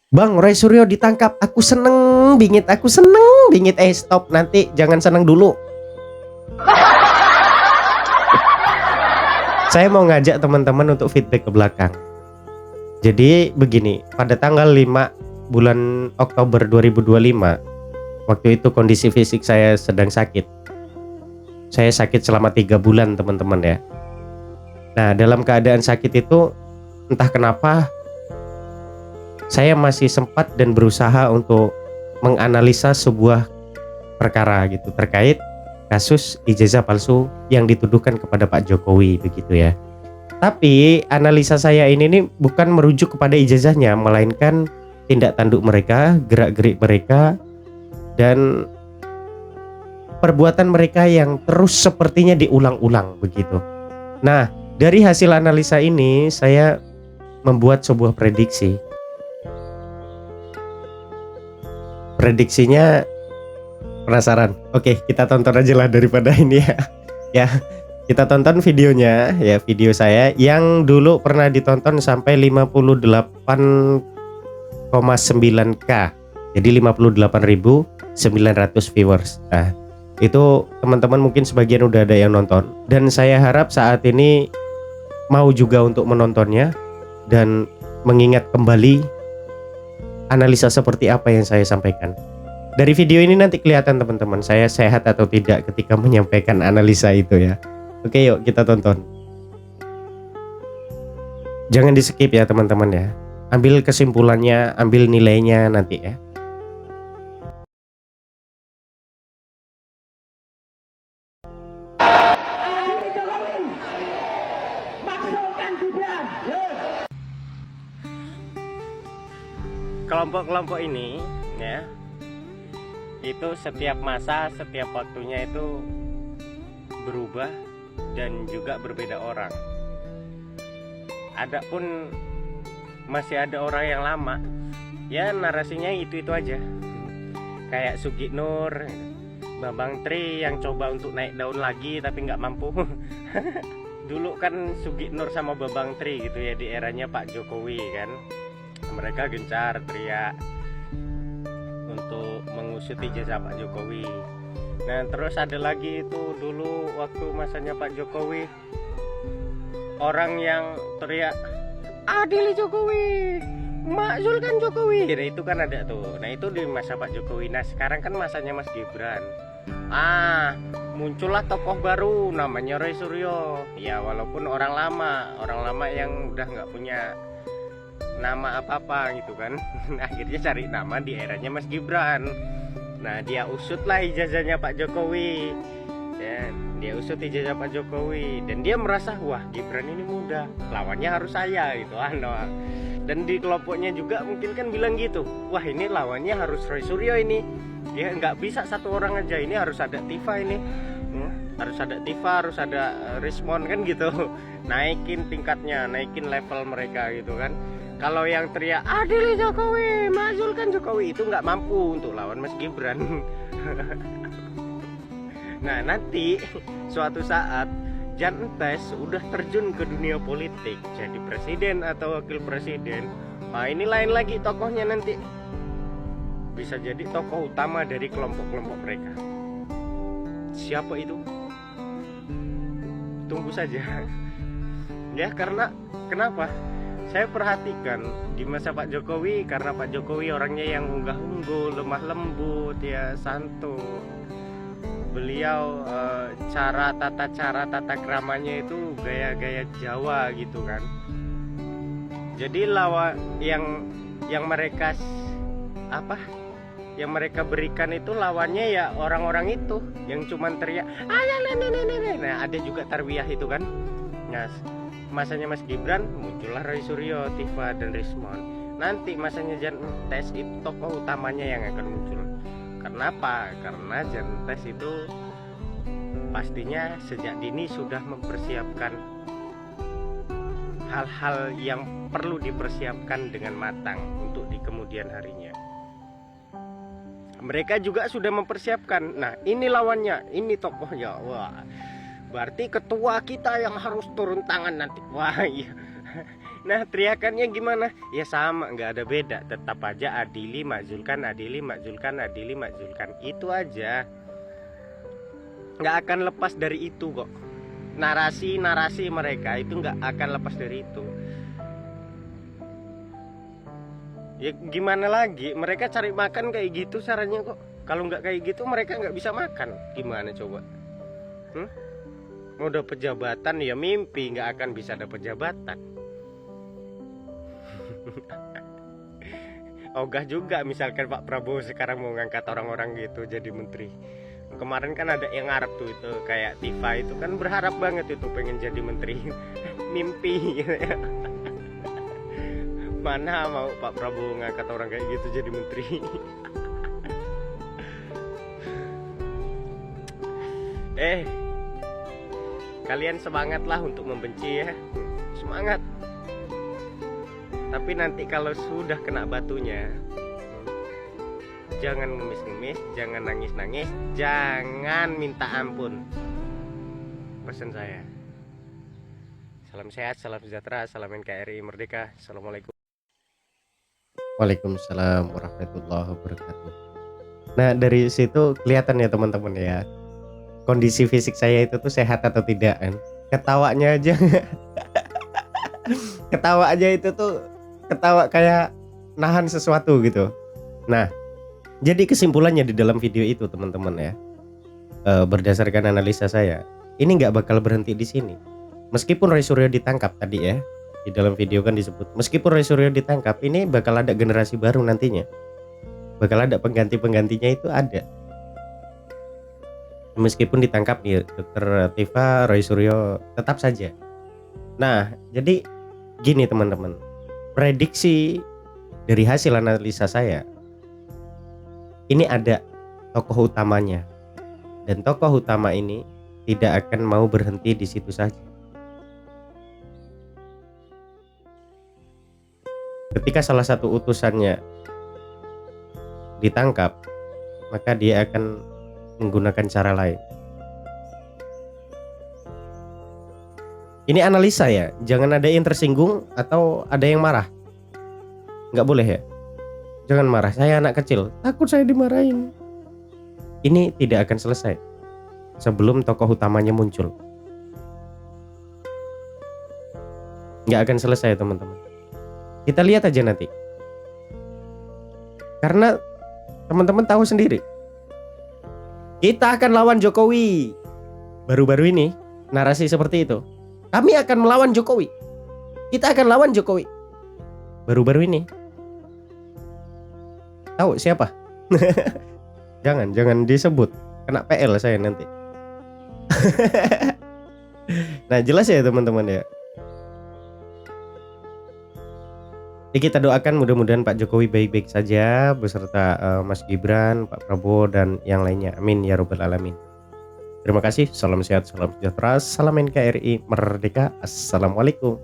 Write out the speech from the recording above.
Bang, Roy Suryo ditangkap. Aku seneng bingit, aku seneng bingit. Stop, nanti jangan seneng dulu. Saya mau ngajak teman-teman untuk feedback ke belakang. Jadi begini, pada tanggal 5 bulan Oktober 2025, waktu itu kondisi fisik saya sedang sakit. Saya sakit selama 3 bulan teman-teman ya. Nah, dalam keadaan sakit itu entah kenapa saya masih sempat dan berusaha untuk menganalisa sebuah perkara gitu terkait kasus ijazah palsu yang dituduhkan kepada Pak Jokowi begitu ya. Tapi analisa saya ini nih bukan merujuk kepada ijazahnya, melainkan tindak tanduk mereka, gerak-gerik mereka, dan perbuatan mereka yang terus sepertinya diulang-ulang begitu. Nah, dari hasil analisa ini saya membuat sebuah prediksi. Prediksinya penasaran? Oke, kita tonton aja lah daripada ini ya. Ya, kita tonton videonya ya, video saya yang dulu pernah ditonton sampai 58,9k. Jadi 58.900 viewers. Nah, itu teman-teman mungkin sebagian udah ada yang nonton, dan saya harap saat ini mau juga untuk menontonnya dan mengingat kembali analisa seperti apa yang saya sampaikan. Dari video ini nanti kelihatan teman-teman saya sehat atau tidak ketika menyampaikan analisa itu ya. Oke, yuk kita tonton. Jangan di skip ya teman-teman ya. Ambil kesimpulannya, ambil nilainya nanti ya. Kelompok-kelompok ini ya, itu setiap masa, setiap waktunya itu berubah dan juga berbeda orang. Adapun masih ada orang yang lama, ya narasinya itu aja. Kayak Sugi Nur, Bambang Tri yang coba untuk naik daun lagi tapi nggak mampu. Dulu kan Sugi Nur sama Bambang Tri gitu ya di eranya Pak Jokowi kan. Mereka gencar teriak untuk mengusut ijazah Pak Jokowi. Nah, terus ada lagi itu dulu waktu masanya Pak Jokowi, orang yang teriak adili Jokowi, makzulkan Jokowi. Nah, itu kan ada tuh. Nah, itu di masa Pak Jokowi. Nah, sekarang kan masanya Mas Gibran. Muncullah tokoh baru namanya Roy Suryo. Ya, walaupun orang lama yang udah nggak punya nama apa-apa gitu kan. Akhirnya cari nama di eranya Mas Gibran. Nah, dia usutlah ijazahnya Pak Jokowi ya, dia usut ijazah Pak Jokowi dan dia merasa wah Gibran ini muda, lawannya harus saya gitu kan. Dan di kelompoknya juga mungkin kan bilang gitu, wah ini lawannya harus Roy Suryo ini, dia nggak bisa satu orang aja, ini harus ada Tifa ini, harus ada Tifa, harus ada Rismon kan gitu. Naikin tingkatnya, naikin level mereka gitu kan. Kalau yang teriak adili Jokowi, majulkan Jokowi, itu nggak mampu untuk lawan Mas Gibran. Nah, nanti suatu saat Jan Entes udah terjun ke dunia politik, jadi presiden atau wakil presiden. Nah, ini lain lagi tokohnya nanti. Bisa jadi tokoh utama dari kelompok-kelompok mereka. Siapa itu? Tunggu saja. Ya, karena kenapa? Saya perhatikan di masa Pak Jokowi, karena Pak Jokowi orangnya yang unggah-ungguh, lemah lembut ya, santun. Beliau tata keramanya itu gaya-gaya Jawa gitu kan. Jadi lawan yang mereka yang mereka berikan itu lawannya ya orang-orang itu yang cuman teriak nah ada juga Tarwiyah itu kan. Nah, masanya Mas Gibran muncullah Roy Suryo, Tifa dan Rismon. Nanti masanya Jan Entes itu tokoh utamanya yang akan muncul. Kenapa? Karena Jan Entes itu pastinya sejak dini sudah mempersiapkan hal-hal yang perlu dipersiapkan dengan matang untuk di kemudian harinya. Mereka juga sudah mempersiapkan. Nah, ini lawannya, ini tokohnya. Wah, berarti ketua kita yang harus turun tangan nanti. Wah iya. Nah teriakannya gimana? Ya sama, nggak ada beda. Tetap aja adili, makzulkan, adili, makzulkan, adili, makzulkan. Itu aja. Nggak akan lepas dari itu kok. Narasi mereka itu nggak akan lepas dari itu. Ya gimana lagi? Mereka cari makan kayak gitu caranya kok. Kalau nggak kayak gitu mereka nggak bisa makan. Gimana coba? Mau dapet jabatan ya mimpi, nggak akan bisa dapet jabatan. Ogah juga misalkan Pak Prabowo sekarang mau ngangkat orang-orang gitu jadi menteri. Kemarin kan ada yang ngarep tuh itu kayak Tifa itu kan berharap banget itu pengen jadi menteri. Mimpi gitu ya. Mana mau Pak Prabowo ngangkat orang kayak gitu jadi menteri. Kalian semangatlah untuk membenci ya. Semangat. Tapi nanti kalau sudah kena batunya, jangan ngemis-ngemis, jangan nangis-nangis, jangan minta ampun. Pesan saya. Salam sehat, salam sejahtera, salam NKRI Merdeka. Assalamualaikum. Waalaikumsalam warahmatullahi wabarakatuh. Nah dari situ kelihatan ya teman-teman ya, kondisi fisik saya itu tuh sehat atau tidak kan. Ketawanya aja ketawa aja itu tuh ketawa kayak nahan sesuatu gitu. Nah jadi kesimpulannya di dalam video itu teman-teman ya, berdasarkan analisa saya, ini nggak bakal berhenti di sini. Meskipun Roy Suryo ditangkap tadi ya, di dalam video kan disebut, meskipun Roy Suryo ditangkap, ini bakal ada generasi baru nantinya, bakal ada penggantinya itu ada. Meskipun ditangkap nih Dr. Tifa, Roy Suryo tetap saja. Nah jadi gini teman-teman, prediksi dari hasil analisa saya, ini ada tokoh utamanya, dan tokoh utama ini tidak akan mau berhenti di situ saja. Ketika salah satu utusannya ditangkap, maka dia akan menggunakan cara lain. Ini analisa ya, jangan ada yang tersinggung atau ada yang marah. Nggak boleh ya, jangan marah, saya anak kecil, takut saya dimarahin. Ini tidak akan selesai sebelum tokoh utamanya muncul. Nggak akan selesai teman-teman. Kita lihat aja nanti. Karena teman-teman tahu sendiri, kita akan lawan Jokowi. Baru-baru ini narasi seperti itu. Kami akan melawan Jokowi. Kita akan lawan Jokowi. Baru-baru ini. Tahu siapa? Jangan disebut. Kena PL saya nanti. Nah jelas ya teman-teman ya. Kita doakan mudah-mudahan Pak Jokowi baik-baik saja beserta Mas Gibran, Pak Prabowo dan yang lainnya. Amin ya robbal alamin. Terima kasih. Salam sehat, salam sejahtera, salam NKRI Merdeka. Assalamualaikum.